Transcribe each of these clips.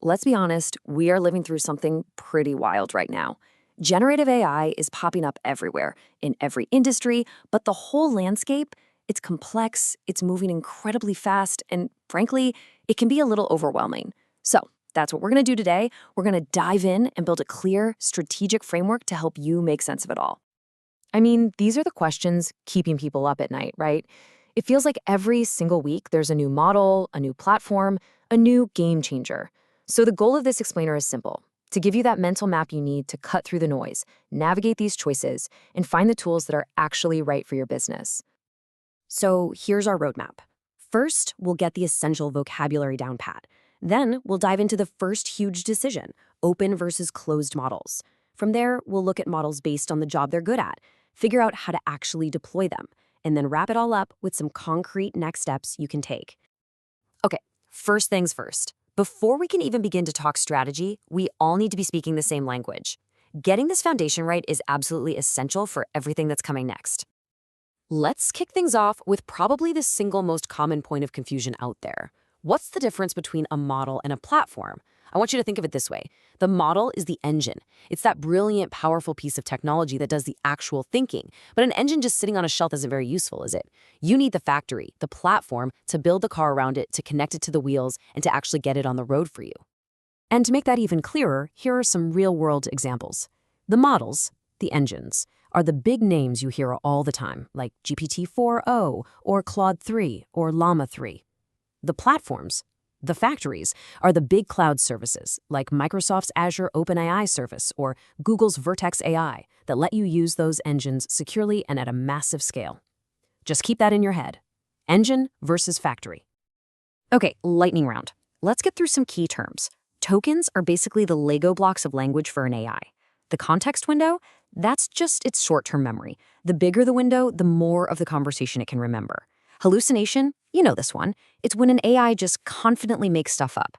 let's be honest, we are living through something pretty wild right now. Generative AI is popping up everywhere, in every industry, but the whole landscape, it's complex, it's moving incredibly fast, and frankly, it can be a little overwhelming. So, that's what we're going to do today. We're going to dive in and build a clear, strategic framework to help you make sense of it all. I mean, these are the questions keeping people up at night, right? It feels like every single week there's a new model, a new platform, a new game changer. So the goal of this explainer is simple: to give you that mental map you need to cut through the noise, navigate these choices, and find the tools that are actually right for your business. So here's our roadmap. First, we'll get the essential vocabulary down pat. Then we'll dive into the first huge decision: open versus closed models. From there, we'll look at models based on the job they're good at, figure out how to actually deploy them, and then wrap it all up with some concrete next steps you can take. Okay, first things first. Before we can even begin to talk strategy, we all need to be speaking the same language. Getting this foundation right is absolutely essential for everything that's coming next. Let's kick things off with probably the single most common point of confusion out there. What's the difference between a model and a platform? I want you to think of it this way. The model is the engine. It's that brilliant, powerful piece of technology that does the actual thinking. But an engine just sitting on a shelf isn't very useful, is it? You need the factory, the platform, to build the car around it, to connect it to the wheels, and to actually get it on the road for you. And to make that even clearer, here are some real-world examples. The models, the engines, are the big names you hear all the time, like GPT-4o, or Claude 3, or Llama 3. The platforms, the factories, are the big cloud services, like Microsoft's Azure OpenAI service or Google's Vertex AI, that let you use those engines securely and at a massive scale. Just keep that in your head. Engine versus factory. Okay, lightning round. Let's get through some key terms. Tokens are basically the Lego blocks of language for an AI. The context window, that's just its short-term memory. The bigger the window, the more of the conversation it can remember. Hallucination, you know this one. It's when an AI just confidently makes stuff up.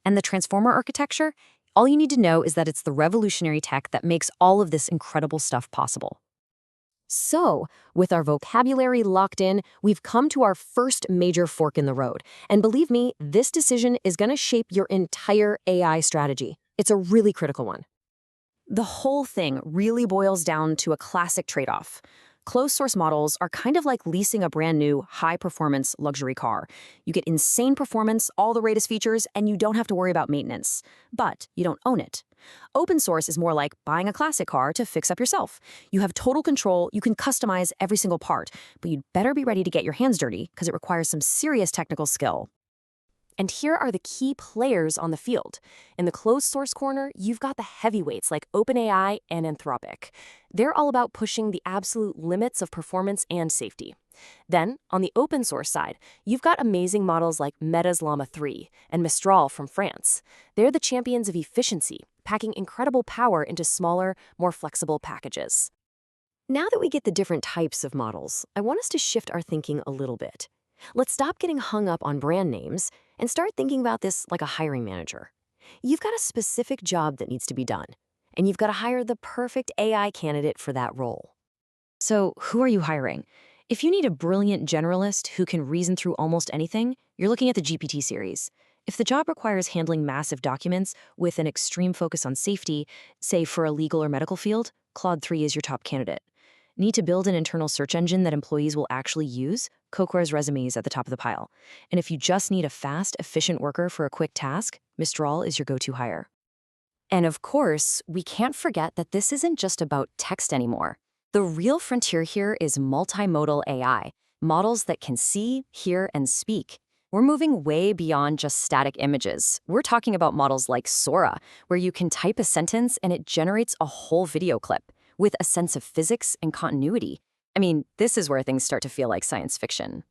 And the transformer architecture, all you need to know is that it's the revolutionary tech that makes all of this incredible stuff possible. So, with our vocabulary locked in, we've come to our first major fork in the road. And believe me, this decision is going to shape your entire AI strategy. It's a really critical one. The whole thing really boils down to a classic trade-off. Closed-source models are kind of like leasing a brand-new, high-performance luxury car. You get insane performance, all the latest features, and you don't have to worry about maintenance. But you don't own it. Open source is more like buying a classic car to fix up yourself. You have total control, you can customize every single part, but you'd better be ready to get your hands dirty because it requires some serious technical skill. And here are the key players on the field. In the closed source corner, you've got the heavyweights like OpenAI and Anthropic. They're all about pushing the absolute limits of performance and safety. Then, on the open source side, you've got amazing models like Meta's Llama 3 and Mistral from France. They're the champions of efficiency, packing incredible power into smaller, more flexible packages. Now that we get the different types of models, I want us to shift our thinking a little bit. Let's stop getting hung up on brand names and start thinking about this like a hiring manager. You've got a specific job that needs to be done, and you've got to hire the perfect AI candidate for that role. So, who are you hiring? If you need a brilliant generalist who can reason through almost anything, you're looking at the GPT series. If the job requires handling massive documents with an extreme focus on safety, say for a legal or medical field, Claude 3 is your top candidate. Need to build an internal search engine that employees will actually use? Coqua's Resume is at the top of the pile. And if you just need a fast, efficient worker for a quick task, Mistral is your go-to hire. And of course, we can't forget that this isn't just about text anymore. The real frontier here is multimodal AI, models that can see, hear, and speak. We're moving way beyond just static images. We're talking about models like Sora, where you can type a sentence and it generates a whole video clip with a sense of physics and continuity. I mean, this is where things start to feel like science fiction.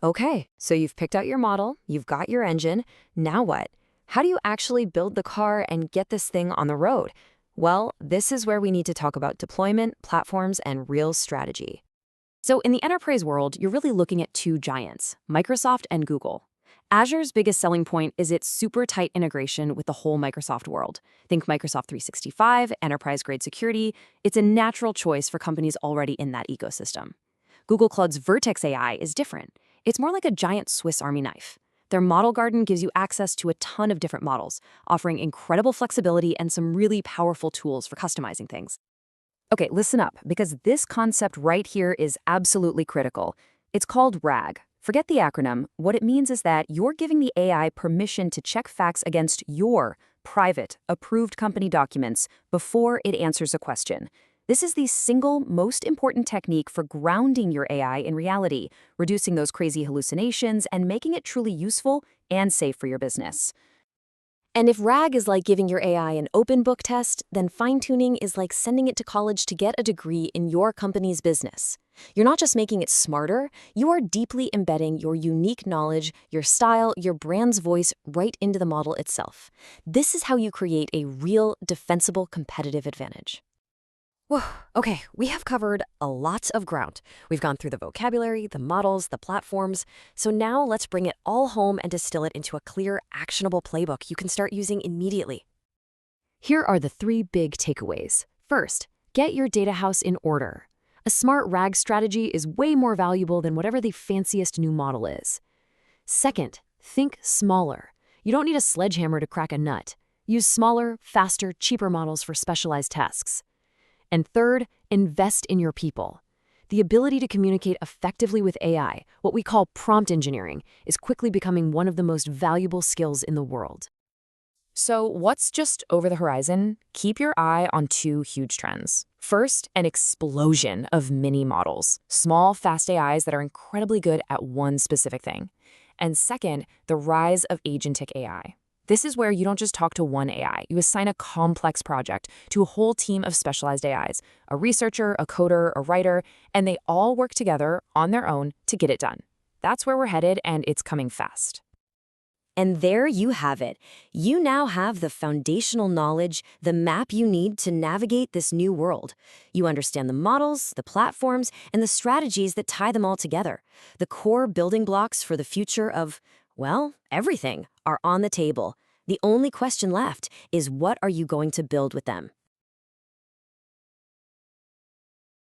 Okay, so you've picked out your model, you've got your engine. Now what? How do you actually build the car and get this thing on the road? Well, this is where we need to talk about deployment, platforms, and real strategy. So in the enterprise world, you're really looking at two giants, Microsoft and Google. Azure's biggest selling point is its super tight integration with the whole Microsoft world. Think Microsoft 365, enterprise-grade security. It's a natural choice for companies already in that ecosystem. Google Cloud's Vertex AI is different. It's more like a giant Swiss Army knife. Their model garden gives you access to a ton of different models, offering incredible flexibility and some really powerful tools for customizing things. Okay, listen up, because this concept right here is absolutely critical. It's called RAG. Forget the acronym. What it means is that you're giving the AI permission to check facts against your private, approved company documents before it answers a question. This is the single most important technique for grounding your AI in reality, reducing those crazy hallucinations, and making it truly useful and safe for your business. And if RAG is like giving your AI an open book test, then fine-tuning is like sending it to college to get a degree in your company's business. You're not just making it smarter, you are deeply embedding your unique knowledge, your style, your brand's voice right into the model itself. This is how you create a real, defensible competitive advantage. Whew. Okay, we have covered a lot of ground. We've gone through the vocabulary, the models, the platforms. So now let's bring it all home and distill it into a clear, actionable playbook you can start using immediately. Here are the 3 big takeaways. First, get your data house in order. A smart RAG strategy is way more valuable than whatever the fanciest new model is. Second, think smaller. You don't need a sledgehammer to crack a nut. Use smaller, faster, cheaper models for specialized tasks. And third, invest in your people. The ability to communicate effectively with AI, what we call prompt engineering, is quickly becoming one of the most valuable skills in the world. So what's just over the horizon? Keep your eye on 2 huge trends. First, an explosion of mini models, small, fast AIs that are incredibly good at one specific thing. And second, the rise of agentic AI. This is where you don't just talk to one AI. You assign a complex project to a whole team of specialized AIs, a researcher, a coder, a writer, and they all work together on their own to get it done. That's where we're headed, and it's coming fast. And there you have it. You now have the foundational knowledge, the map you need to navigate this new world. You understand the models, the platforms, and the strategies that tie them all together. The core building blocks for the future of, well, everything are on the table. The only question left is, what are you going to build with them?